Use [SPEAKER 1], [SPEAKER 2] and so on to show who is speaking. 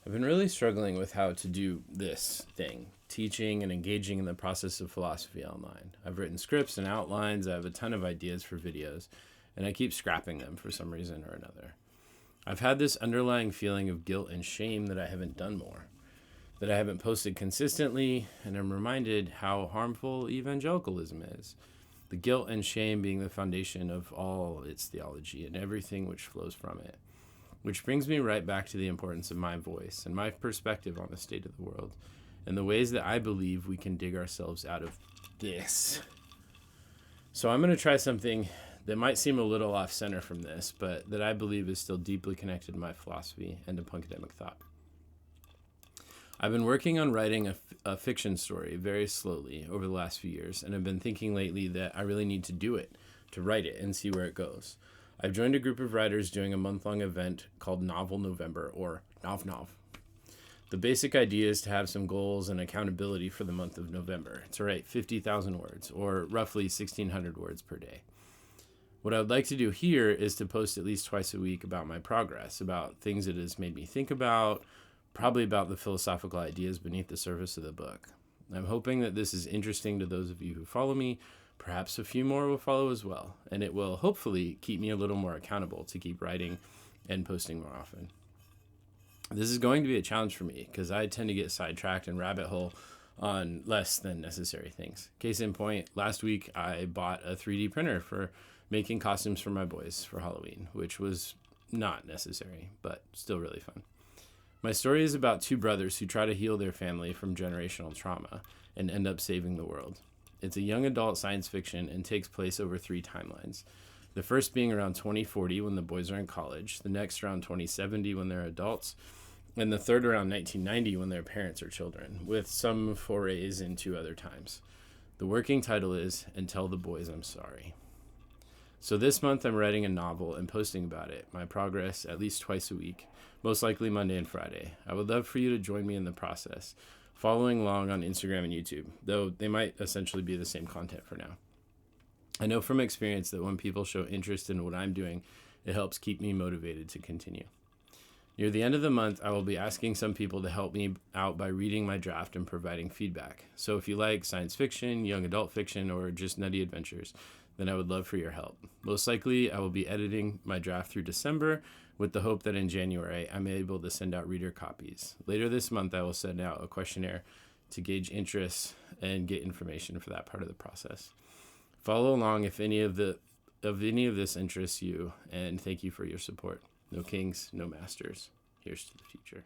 [SPEAKER 1] I've been really struggling with how to do this thing, teaching and engaging in the process of philosophy online. I've written scripts and outlines, I have a ton of ideas for videos, and I keep scrapping them for some reason or another. I've had this underlying feeling of guilt and shame that I haven't done more, that I haven't posted consistently, and I'm reminded how harmful evangelicalism is. The guilt and shame being the foundation of all its theology and everything which flows from it. Which brings me right back to the importance of my voice and my perspective on the state of the world and the ways that I believe we can dig ourselves out of this. So I'm going to try something that might seem a little off center from this, but that I believe is still deeply connected to my philosophy and to punkademic thought. I've been working on writing a fiction story very slowly over the last few years, and I've been thinking lately that I really need to do it, to write it and see where it goes. I've joined a group of writers doing a month-long event called Novel November, or NovNov. The basic idea is to have some goals and accountability for the month of November, to write 50,000 words, or roughly 1,600 words per day. What I would like to do here is to post at least twice a week about my progress, about things it has made me think about, probably about the philosophical ideas beneath the surface of the book. I'm hoping that this is interesting to those of you who follow me. Perhaps a few more will follow as well, and it will hopefully keep me a little more accountable to keep writing and posting more often. This is going to be a challenge for me because I tend to get sidetracked and rabbit hole on less than necessary things. Case in point, last week I bought a 3D printer for making costumes for my boys for Halloween, which was not necessary, but still really fun. My story is about two brothers who try to heal their family from generational trauma and end up saving the world. It's a young adult science fiction and takes place over 3 timelines. The first being around 2040 when the boys are in college, the next around 2070 when they're adults, and the third around 1990 when their parents are children, with some forays into other times. The working title is And Tell the Boys I'm Sorry. So this month I'm writing a novel and posting about it, my progress at least twice a week, most likely Monday and Friday. I would love for you to join me in the process, following along on Instagram and YouTube, though they might essentially be the same content for now. I know from experience that when people show interest in what I'm doing, it helps keep me motivated to continue. Near the end of the month, I will be asking some people to help me out by reading my draft and providing feedback. So if you like science fiction, young adult fiction, or just nutty adventures, then I would love for your help. Most likely, I will be editing my draft through December with the hope that in January, I'm able to send out reader copies. Later this month, I will send out a questionnaire to gauge interest and get information for that part of the process. Follow along if any of this interests you, and thank you for your support. No kings, no masters. Here's to the future.